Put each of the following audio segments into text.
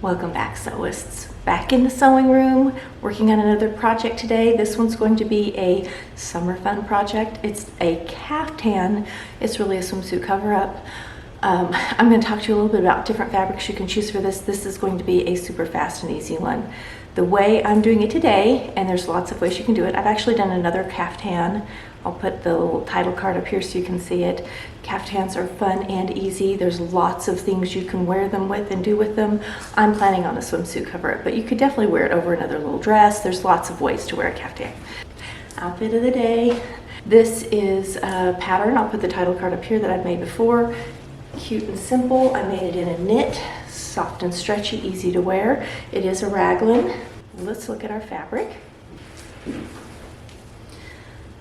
Welcome back, sewists. Back in the sewing room, working on another project today. This one's going to be a summer fun project. It's a caftan. It's really a swimsuit cover-up. I'm going to talk to you a little bit about different fabrics you can choose for this. This is going to be a super fast and easy one. The way I'm doing it today, and there's lots of ways you can do it, I've actually done another caftan. I'll put the little title card up here so you can see it. Caftans are fun and easy. There's lots of things you can wear them with and do with them. I'm planning on a swimsuit cover-up, but you could definitely wear it over another little dress. There's lots of ways to wear a caftan. Outfit of the day. This is a pattern. I'll put the title card up here that I've made before. Cute and simple. I made it in a knit, soft and stretchy, easy to wear. It is a raglan. Let's look at our fabric.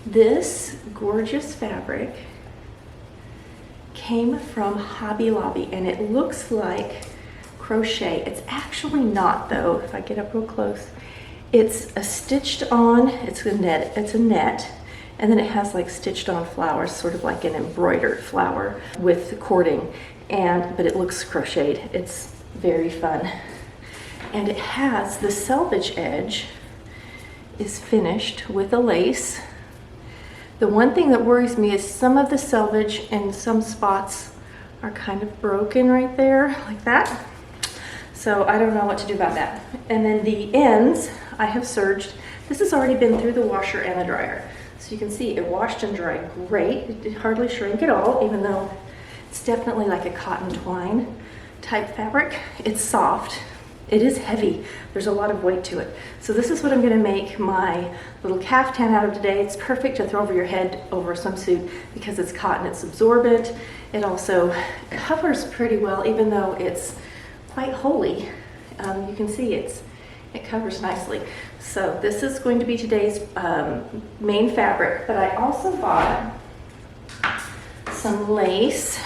This gorgeous fabric came from Hobby Lobby, and it looks like crochet. It's actually not, though. If I get up real close, it's a stitched on, it's a net, and then it has like stitched on flowers, sort of like an embroidered flower with cording, but it looks crocheted. It's very fun. And it has the selvage edge is finished with a lace. The one thing that worries me is some of the selvage and some spots are kind of broken right there, like that. So I don't know what to do about that. And then the ends, I have serged. This has already been through the washer and the dryer. So you can see it washed and dried great. It did hardly shrink at all, even though it's definitely like a cotton twine type fabric. It's soft. It is heavy. There's a lot of weight to it. So this is what I'm gonna make my little caftan out of today. It's perfect to throw over your head over a swimsuit because it's cotton, it's absorbent. It also covers pretty well, even though it's quite holey. You can see it covers nicely. So this is going to be today's main fabric, but I also bought some lace,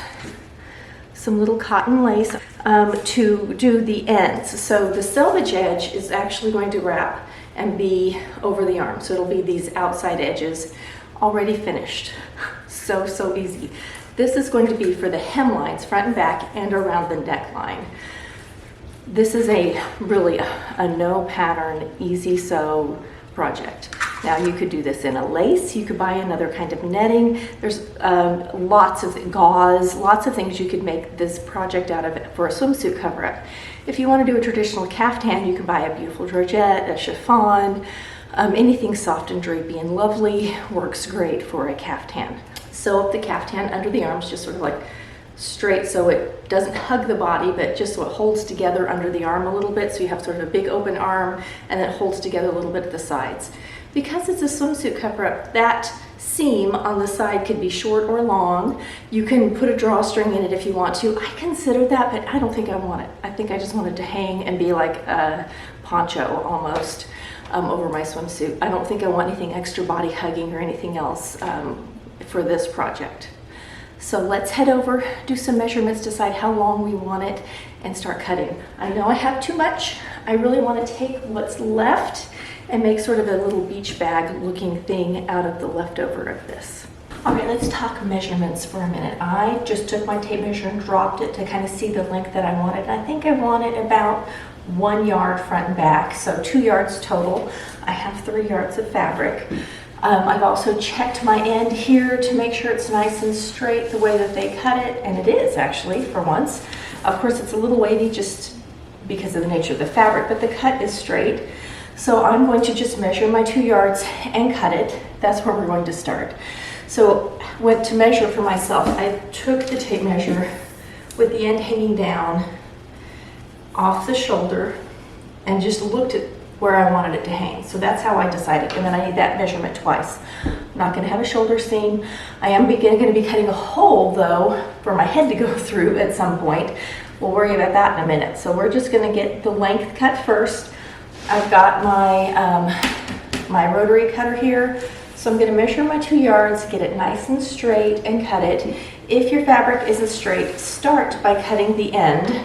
some little cotton lace to do the ends. So the selvage edge is actually going to wrap and be over the arm. So it'll be these outside edges already finished. So easy. This is going to be for the hemlines, front and back, and around the neckline. This is really a no pattern, easy sew project. Now you could do this in a lace, you could buy another kind of netting. There's lots of gauze, lots of things you could make this project out of for a swimsuit cover-up. If you want to do a traditional caftan, you can buy a beautiful georgette, a chiffon, anything soft and drapey and lovely works great for a caftan. Sew up the caftan under the arms, just sort of like straight so it doesn't hug the body, but just so it holds together under the arm a little bit, so you have sort of a big open arm and then it holds together a little bit at the sides. Because it's a swimsuit cover-up, that seam on the side could be short or long. You can put a drawstring in it if you want to. I considered that, but I don't think I want it. I think I just want it to hang and be like a poncho almost over my swimsuit. I don't think I want anything extra body hugging or anything else for this project. So let's head over, do some measurements, decide how long we want it, and start cutting. I know I have too much. I really want to take what's left and make sort of a little beach bag looking thing out of the leftover of this. All right, let's talk measurements for a minute. I just took my tape measure and dropped it to kind of see the length that I wanted. I think I wanted about 1 yard front and back, so 2 yards total. I have 3 yards of fabric. I've also checked my end here to make sure it's nice and straight the way that they cut it, and it is actually, for once. Of course, it's a little wavy just because of the nature of the fabric, but the cut is straight. So I'm going to just measure my 2 yards and cut it. That's where we're going to start. So went to measure for myself. I took the tape measure with the end hanging down off the shoulder and just looked at where I wanted it to hang. So that's how I decided. And then I need that measurement twice. I'm not gonna have a shoulder seam. I am gonna be cutting a hole though for my head to go through at some point. We'll worry about that in a minute. So we're just gonna get the length cut first. I've got my rotary cutter here. So I'm gonna measure my 2 yards, get it nice and straight and cut it. If your fabric isn't straight, start by cutting the end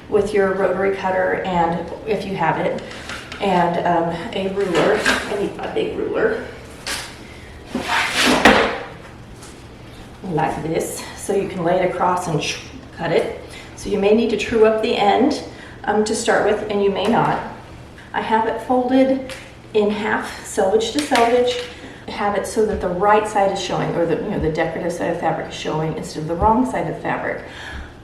with your rotary cutter, and if you have it, and a ruler, a big ruler, like this, so you can lay it across and cut it. So you may need to true up the end. to start with, and you may not. I have it folded in half, selvage to selvage. I have it so that the right side is showing, or the decorative side of fabric is showing instead of the wrong side of the fabric.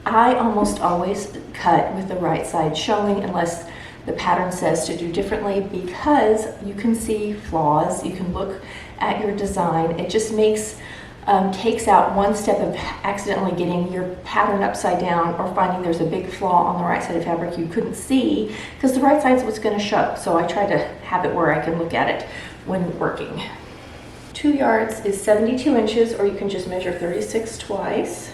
I almost always cut with the right side showing unless the pattern says to do differently, because you can see flaws, you can look at your design. It just takes out one step of accidentally getting your pattern upside down or finding there's a big flaw on the right side of fabric you couldn't see, because the right side is what's going to show. So I try to have it where I can look at it when working. 2 yards is 72 inches, or you can just measure 36 twice.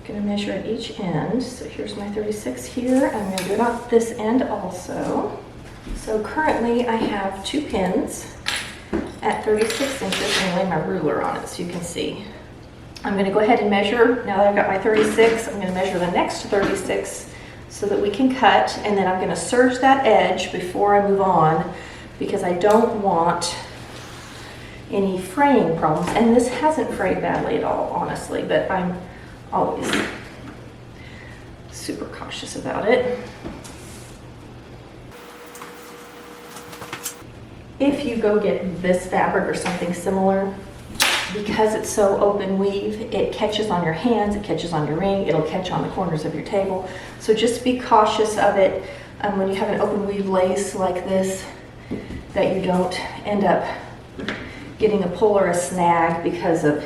I'm going to measure at each end. So here's my 36 here. I'm going to do it on this end also. So currently I have 2 pins at 36 inches and lay my ruler on it so you can see. I'm going to go ahead and measure. Now that I've got my 36, I'm going to measure the next 36 so that we can cut, and then I'm going to serge that edge before I move on, because I don't want any fraying problems. And this hasn't frayed badly at all, honestly, but I'm always super cautious about it. If you go get this fabric or something similar, because it's so open weave, it catches on your hands, it catches on your ring, it'll catch on the corners of your table. So just be cautious of it when you have an open weave lace like this, that you don't end up getting a pull or a snag because of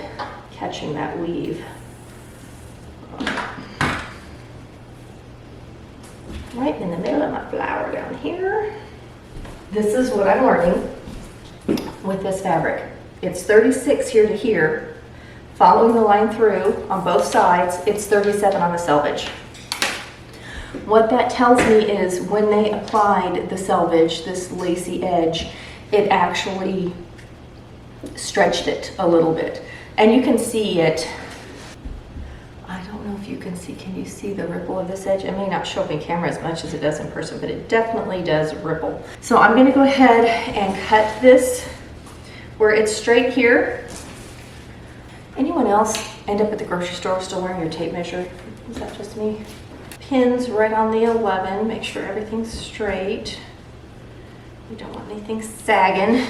catching that weave. Right in the middle of my flower down here. This is what I'm learning with this fabric. It's 36 here to here. Following the line through on both sides, it's 37 on the selvage. What that tells me is when they applied the selvage, this lacy edge, it actually stretched it a little bit. And you can see it. I don't know if you can see, can you see the ripple of this edge? It may not show up in camera as much as it does in person, but it definitely does ripple. So I'm gonna go ahead and cut this where it's straight here. Anyone else end up at the grocery store still wearing your tape measure? Is that just me? Pins right on the 11, make sure everything's straight. We don't want anything sagging.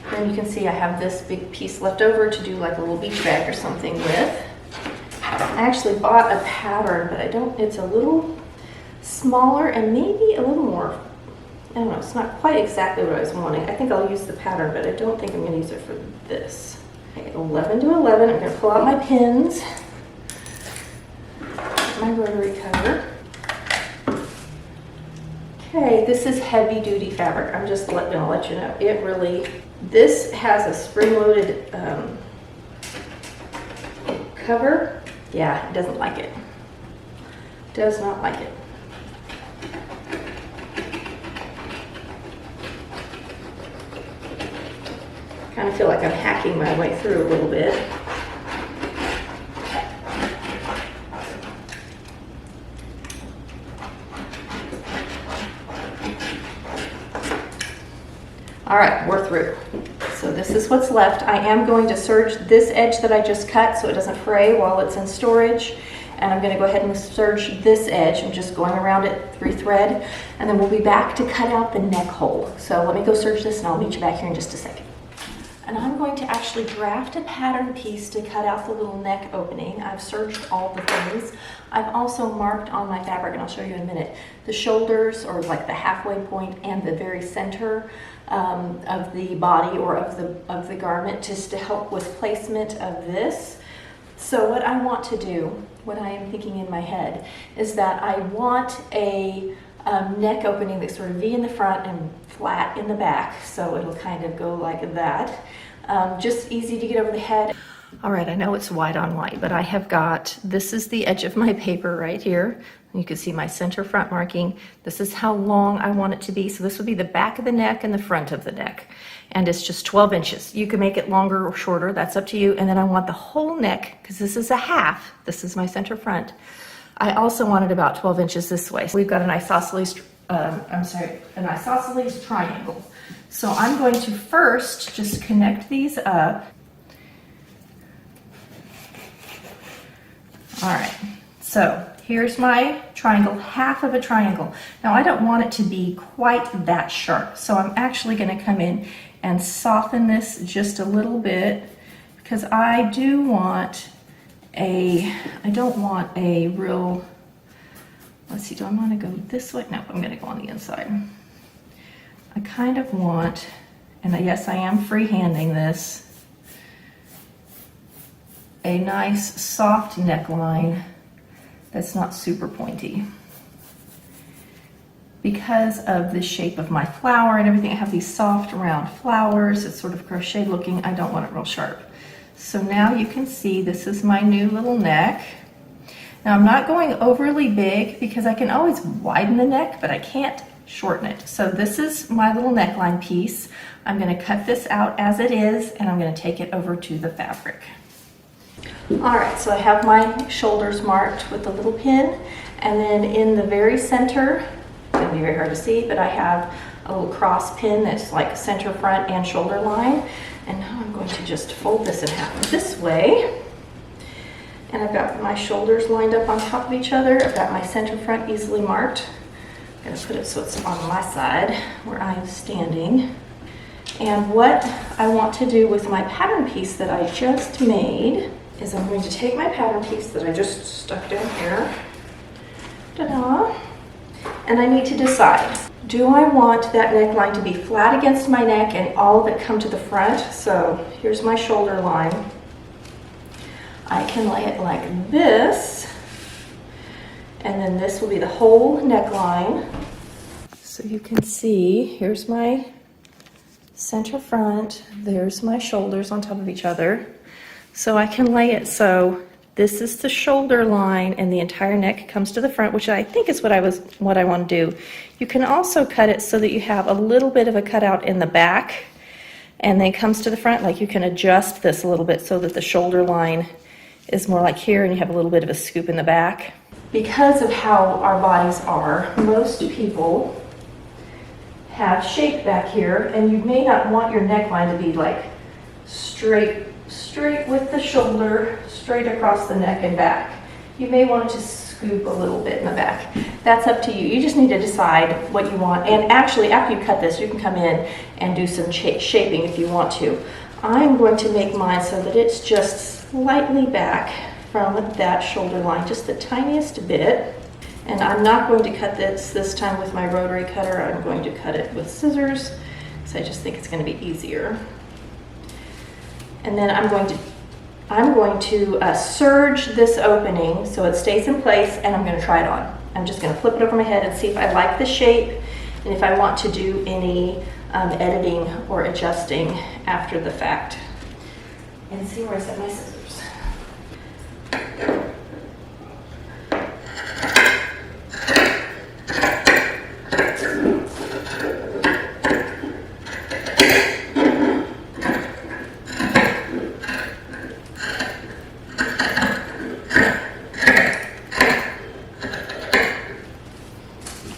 Then you can see I have this big piece left over to do like a little beach bag or something with. I actually bought a pattern, but it's a little smaller and maybe a little more, I don't know, it's not quite exactly what I was wanting. I think I'll use the pattern, but I don't think I'm going to use it for this. Okay, 11 to 11, I'm going to pull out my pins, my rotary cutter. Okay, this is heavy duty fabric. I'm just going to let you know. This has a spring-loaded cover. Yeah, it doesn't like it. Does not like it. Kind of feel like I'm hacking my way through a little bit. All right, we're through. So this is what's left. I am going to serge this edge that I just cut so it doesn't fray while it's in storage. And I'm going to go ahead and serge this edge. I'm just going around it 3 thread. And then we'll be back to cut out the neck hole. So let me go serge this and I'll meet you back here in just a second. And I'm going to actually draft a pattern piece to cut out the little neck opening. I've serged all the things. I've also marked on my fabric, and I'll show you in a minute, the shoulders, or like the halfway point, and the very center of the body or of the garment, just to help with placement of this. So what I want to do, what I am thinking in my head, is that I want a neck opening that's sort of V in the front and flat in the back, so it'll kind of go like that. Just easy to get over the head. All right, I know it's white on white, but I have got, this is the edge of my paper right here. You can see my center front marking. This is how long I want it to be. So this would be the back of the neck and the front of the neck. And it's just 12 inches. You can make it longer or shorter, that's up to you. And then I want the whole neck, because this is a half. This is my center front. I also want it about 12 inches this way. So we've got an isosceles, an isosceles triangle. So I'm going to first just connect these up. All right, so here's my triangle, half of a triangle. Now I don't want it to be quite that sharp, so I'm actually going to come in and soften this just a little bit, because I don't want a real, let's see, do I want to go this way? No, I'm going to go on the inside. I kind of want, and yes, I am freehanding this, a nice soft neckline that's not super pointy. Because of the shape of my flower and everything, I have these soft round flowers. It's sort of crochet looking. I don't want it real sharp. So now you can see this is my new little neck. Now I'm not going overly big because I can always widen the neck, but I can't shorten it. So this is my little neckline piece. I'm going to cut this out as it is, and I'm going to take it over to the fabric. All right, so I have my shoulders marked with a little pin, and then in the very center, it's going to be very hard to see, but I have a little cross pin that's like center, front, and shoulder line. And now I'm going to just fold this in half this way. And I've got my shoulders lined up on top of each other. I've got my center front easily marked. I'm going to put it so it's on my side where I am standing. And what I want to do with my pattern piece that I just made is I'm going to take my pattern piece that I just stuck down here. Ta-da! And I need to decide, do I want that neckline to be flat against my neck and all of it come to the front? So here's my shoulder line. I can lay it like this, and then this will be the whole neckline. So you can see, here's my center front, there's my shoulders on top of each other. So I can lay it so this is the shoulder line and the entire neck comes to the front, which I think is what I want to do. You can also cut it so that you have a little bit of a cutout in the back and then comes to the front. Like you can adjust this a little bit so that the shoulder line is more like here and you have a little bit of a scoop in the back. Because of how our bodies are, most people have shape back here, and you may not want your neckline to be like straight with the shoulder, straight across the neck and back. You may want it to scoop a little bit in the back. That's up to you. You just need to decide what you want. And actually, after you cut this, you can come in and do some shaping if you want to. I'm going to make mine so that it's just slightly back from that shoulder line, just the tiniest bit. And I'm not going to cut this time with my rotary cutter. I'm going to cut it with scissors, so I just think it's going to be easier. And then I'm going to serge this opening so it stays in place, and I'm going to try it on. I'm just going to flip it over my head and see if I like the shape and if I want to do any editing or adjusting after the fact. And see where I set my scissors.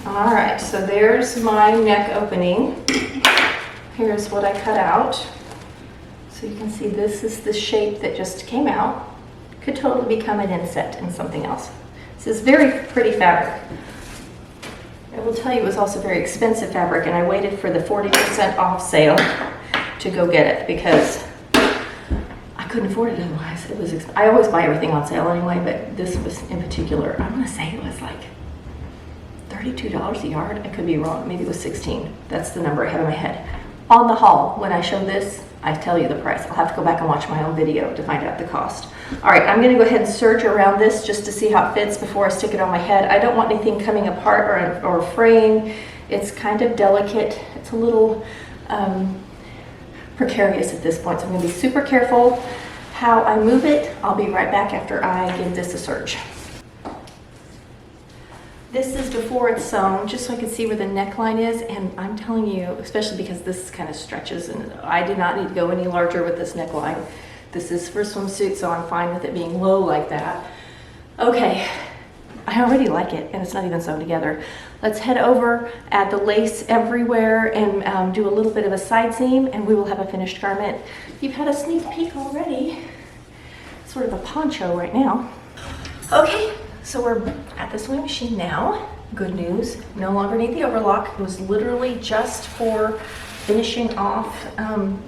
Alright, so there's my neck opening. Here's what I cut out. So you can see this is the shape that just came out. Could totally become an inset in something else. This is very pretty fabric. I will tell you it was also very expensive fabric, and I waited for the 40% off sale to go get it because I couldn't afford it otherwise. I always buy everything on sale anyway, but this was in particular, I'm gonna say it was like $32 a yard. I could be wrong, maybe it was 16. That's the number I have in my head. On the haul, when I show this, I tell you the price. I'll have to go back and watch my own video to find out the cost. All right, I'm gonna go ahead and serge around this just to see how it fits before I stick it on my head. I don't want anything coming apart or fraying. It's kind of delicate. It's a little precarious at this point, so I'm gonna be super careful how I move it. I'll be right back after I give this a serge. This is before it's sewn, just so I can see where the neckline is, and I'm telling you, especially because this kind of stretches, and I do not need to go any larger with this neckline. This is for swimsuit, so I'm fine with it being low like that. Okay, I already like it, and it's not even sewn together. Let's head over, add the lace everywhere, and do a little bit of a side seam, and we will have a finished garment. You've had a sneak peek already. Sort of a poncho right now. Okay. So we're at the sewing machine now. Good news, no longer need the overlock. It was literally just for finishing off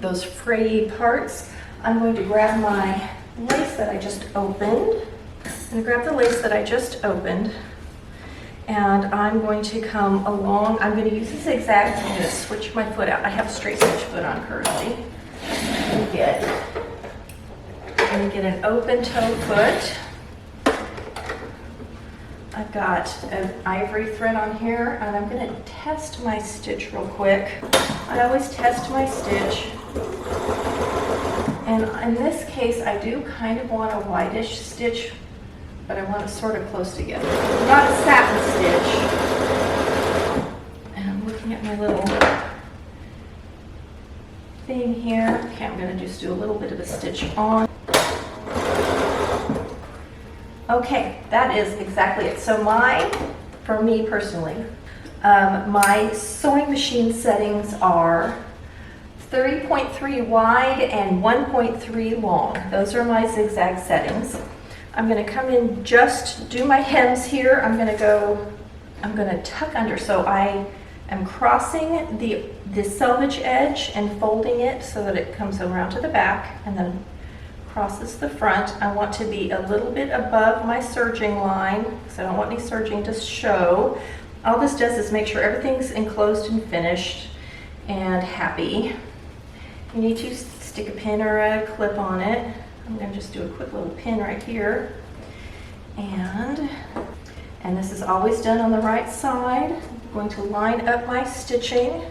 those frayed parts. I'm going to grab my lace that I just opened. I'm going to grab the lace that I just opened, and I'm going to come along. I'm going to use the zigzags. I'm going to switch my foot out. I have a straight stitch foot on currently. I'm going to get an open toe foot. I've got an ivory thread on here, and I'm going to test my stitch real quick. I always test my stitch. And in this case, I do kind of want a whitish stitch, but I want it sort of close together. Not a satin stitch. And I'm looking at my little thing here. Okay, I'm going to just do a little bit of a stitch on. Okay, that is exactly it. So for me personally, my sewing machine settings are 30.3 wide and 1.3 long. Those are my zigzag settings. I'm going to come in, just do my hems here. I'm going to tuck under. So I am crossing the selvage edge and folding it so that it comes around to the back and then crosses the front. I want to be a little bit above my serging line because I don't want any serging to show. All this does is make sure everything's enclosed and finished and happy. You need to stick a pin or a clip on it. I'm going to just do a quick little pin right here. And this is always done on the right side. I'm going to line up my stitching.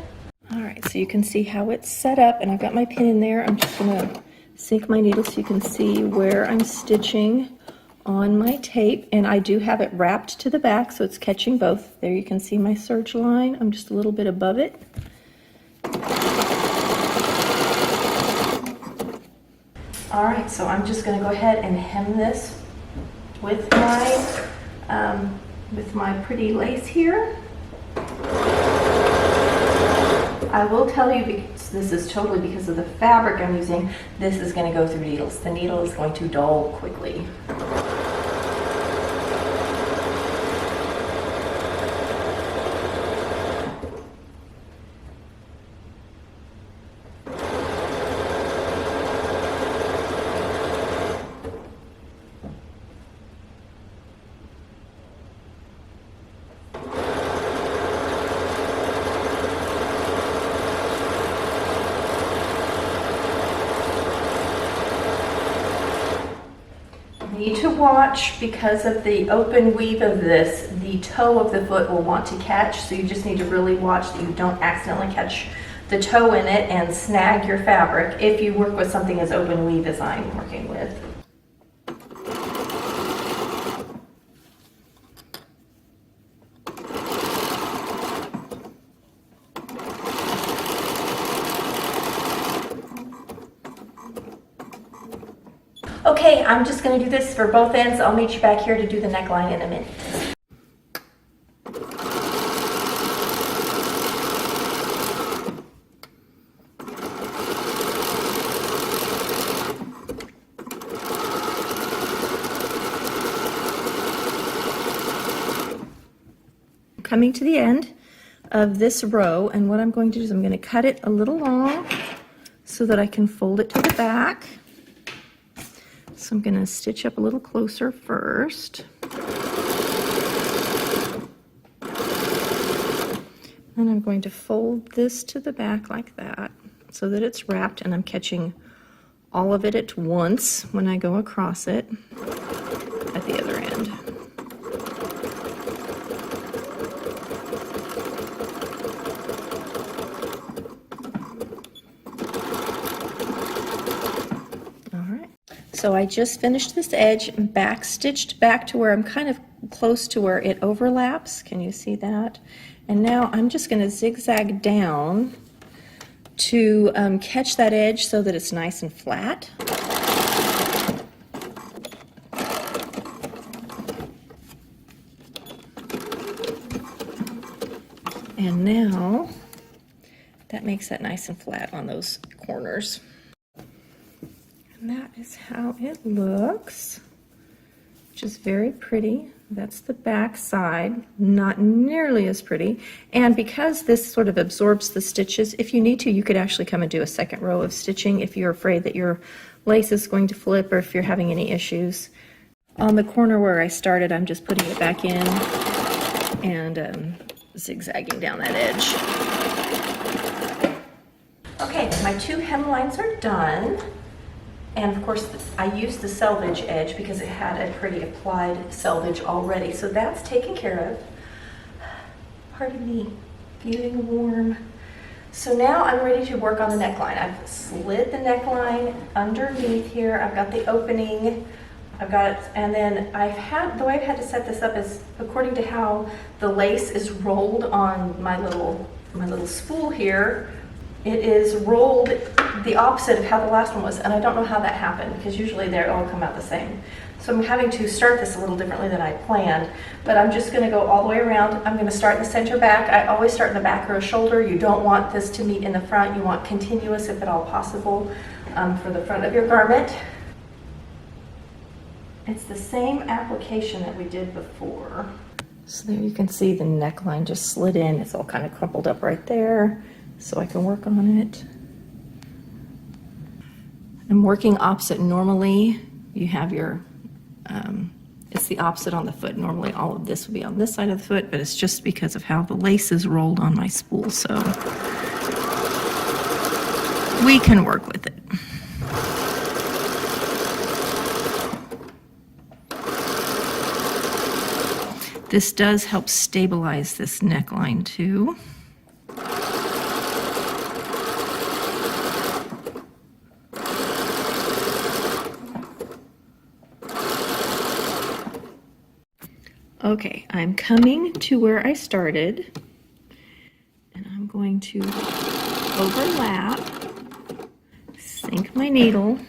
All right, so you can see how it's set up, and I've got my pin in there. I'm just going to sink my needle so you can see where I'm stitching on my tape, and I do have it wrapped to the back so it's catching both. There you can see my serge line. I'm just a little bit above it. All right, so I'm just going to go ahead and hem this with my pretty lace here. I will tell you, because this is totally because of the fabric I'm using, this is going to go through needles. The needle is going to dull quickly. Need to watch, because of the open weave of this, the toe of the foot will want to catch, so you just need to really watch that you don't accidentally catch the toe in it and snag your fabric if you work with something as open weave as I'm working with. Okay, I'm just going to do this for both ends. I'll meet you back here to do the neckline in a minute. Coming to the end of this row, and what I'm going to do is I'm going to cut it a little long so that I can fold it to the back. So I'm going to stitch up a little closer first. And I'm going to fold this to the back like that so that it's wrapped, and I'm catching all of it at once when I go across it at the other end. So I just finished this edge and back stitched back to where I'm kind of close to where it overlaps. Can you see that? And now I'm just going to zigzag down to catch that edge so that it's nice and flat. And now that makes that nice and flat on those corners. And that is how it looks, which is very pretty. That's the back side, not nearly as pretty. And because this sort of absorbs the stitches, if you need to, you could actually come and do a second row of stitching if you're afraid that your lace is going to flip or if you're having any issues. On the corner where I started, I'm just putting it back in and zigzagging down that edge. Okay, my 2 hemlines are done. And of course, I used the selvage edge because it had a pretty applied selvage already. So that's taken care of. Pardon me, feeling warm. So now I'm ready to work on the neckline. I've slid the neckline underneath here. I've got the opening. I've got it, and then the way I've had to set this up is according to how the lace is rolled on my little spool here. It is rolled the opposite of how the last one was, and I don't know how that happened because usually they all come out the same. So I'm having to start this a little differently than I planned, but I'm just going to go all the way around. I'm going to start in the center back. I always start in the back row shoulder. You don't want this to meet in the front. You want continuous, if at all possible, for the front of your garment. It's the same application that we did before. So there you can see the neckline just slid in. It's all kind of crumpled up right there, so I can work on it. I'm working opposite. Normally you have your, it's the opposite on the foot. Normally all of this would be on this side of the foot, but it's just because of how the lace is rolled on my spool, so we can work with it. This does help stabilize this neckline too. Okay, I'm coming to where I started, and I'm going to overlap, sink my needle,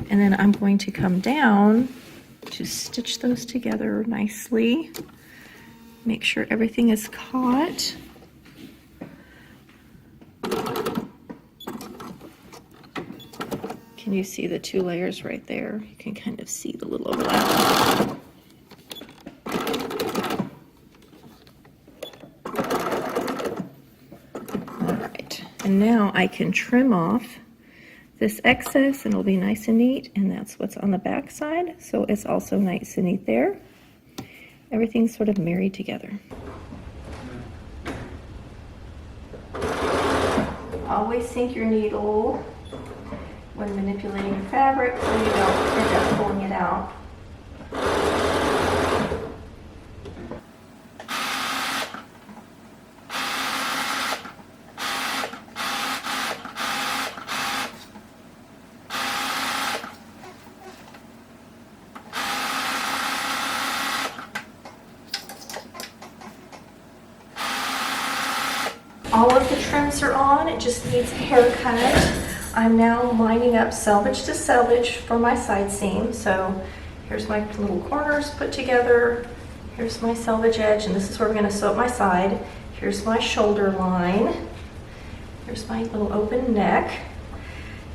and then I'm going to come down to stitch those together nicely. Make sure everything is caught. Can you see the 2 layers right there? You can kind of see the little overlap. All right, and now I can trim off this excess and it'll be nice and neat, and that's what's on the back side, so it's also nice and neat there. Everything's sort of married together. Always sink your needle when manipulating fabric so you don't end up pulling it out. All of the trims are on, it just needs a haircut. I'm now lining up selvage to selvage for my side seam. So here's my little corners put together. Here's my selvage edge, and this is where we're going to sew up my side. Here's my shoulder line. Here's my little open neck.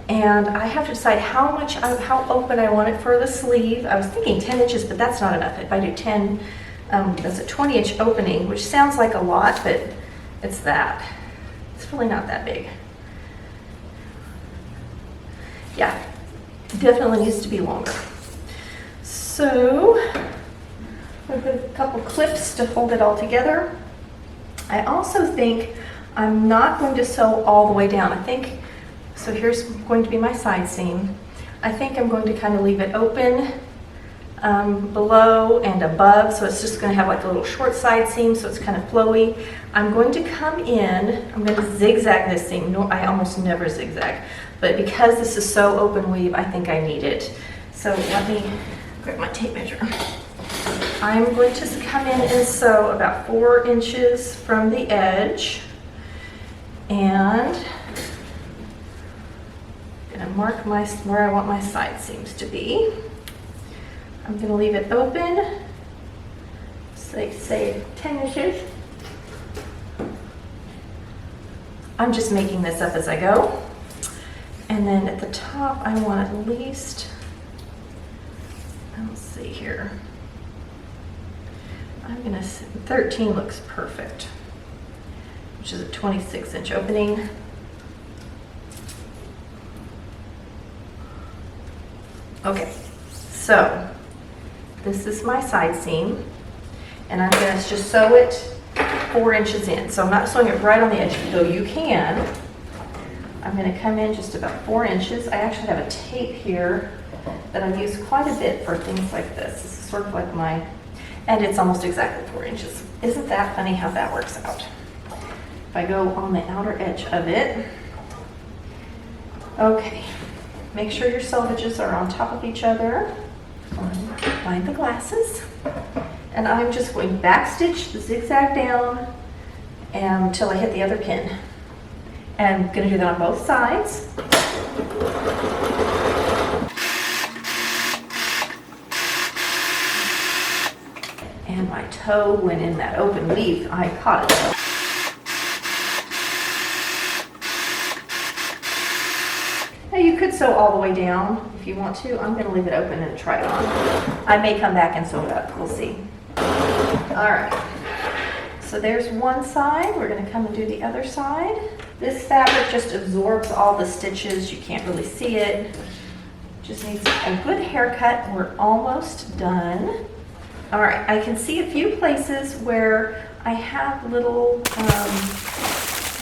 And I have to decide how open I want it for the sleeve. I was thinking 10 inches, but that's not enough. If I do 10, that's a 20-inch opening, which sounds like a lot, but it's that. It's really not that big. Yeah, definitely needs to be longer. So, I'm going to put a couple clips to hold it all together. I also think I'm not going to sew all the way down. I think, so here's going to be my side seam. I think I'm going to kind of leave it open below and above, so it's just going to have like a little short side seam, so it's kind of flowy. I'm going to come in, I'm going to zigzag this seam. No, I almost never zigzag, but because this is so open weave, I think I need it. So let me grab my tape measure. I'm going to come in and sew about 4 inches from the edge, and I'm going to mark where I want my side seams to be. I'm going to leave it open, say 10 inches. I'm just making this up as I go. And then at the top, I want at least, let's see here, I'm gonna, 13 looks perfect, which is a 26-inch opening. Okay, so this is my side seam, and I'm gonna just sew it 4 inches in. So I'm not sewing it right on the edge, though you can. I'm gonna come in just about 4 inches. I actually have a tape here that I use quite a bit for things like this. This is sort of like my, and it's almost exactly 4 inches. Isn't that funny how that works out? If I go on the outer edge of it, okay. Make sure your selvages are on top of each other. Find the glasses. And I'm just going back stitch the zigzag down until I hit the other pin. And I'm going to do that on both sides. And my toe went in that open weave. I caught it. Now you could sew all the way down if you want to. I'm going to leave it open and try it on. I may come back and sew it up. We'll see. All right. So there's one side. We're going to come and do the other side. This fabric just absorbs all the stitches. You can't really see it. Just needs a good haircut. We're almost done. All right. I can see a few places where I have little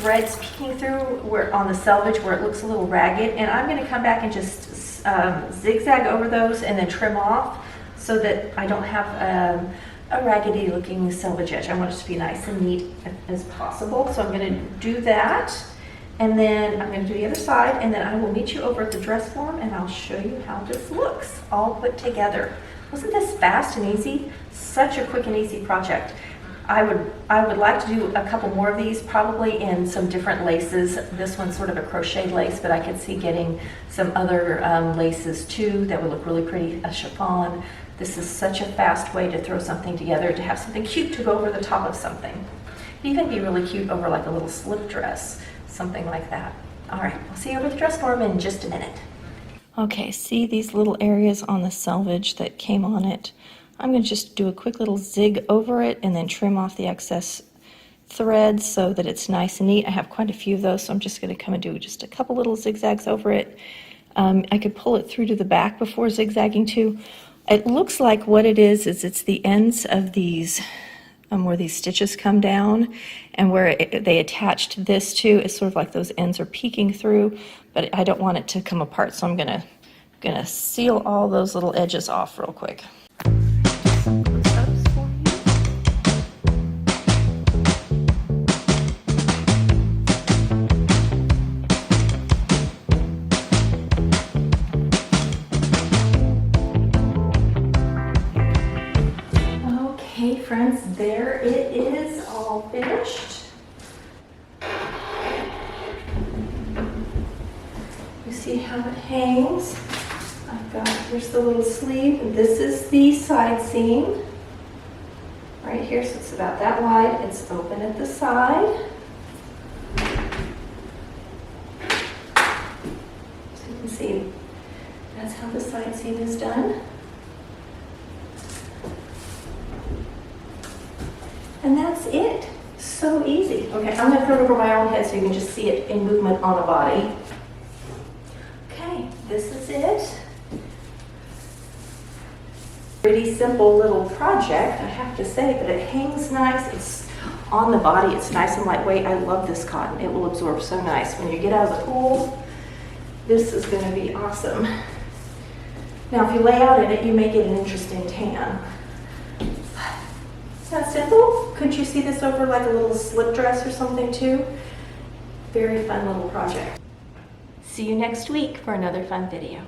threads peeking through where on the selvage where it looks a little ragged, and I'm going to come back and just zigzag over those and then trim off so that I don't have a raggedy looking selvage edge. I want it to be nice and neat as possible. So I'm going to do that, and then I'm going to do the other side, and then I will meet you over at the dress form and I'll show you how this looks all put together. Wasn't this fast and easy? Such a quick and easy project. I would like to do a couple more of these, probably in some different laces. This one's sort of a crochet lace, but I could see getting some other laces too that would look really pretty, a chiffon. This is such a fast way to throw something together, to have something cute to go over the top of something. It'd even be really cute over like a little slip dress, something like that. All right, I'll see you over the dress form in just a minute. Okay, see these little areas on the selvage that came on it? I'm going to just do a quick little zig over it and then trim off the excess threads so that it's nice and neat. I have quite a few of those, so I'm just going to come and do just a couple little zigzags over it. I could pull it through to the back before zigzagging too. It looks like what it is it's the ends of these, where these stitches come down and where they attached this to. It's sort of like those ends are peeking through, but I don't want it to come apart, so I'm gonna seal all those little edges off real quick. Okay, friends, there it is, all finished. You see how it hangs? Here's the little sleeve, and this is the side seam right here, so it's about that wide. It's open at the side. So you can see that's how the side seam is done. And that's it. So easy. Okay, I'm going to throw it over my own head so you can just see it in movement on a body. Okay, this is it. Pretty simple little project, I have to say, but it hangs nice. It's on the body. It's nice and lightweight. I love this cotton. It will absorb so nice. When you get out of the pool, this is going to be awesome. Now, if you lay out in it, you may get an interesting tan. It's that simple. Couldn't you see this over like a little slip dress or something too? Very fun little project. See you next week for another fun video.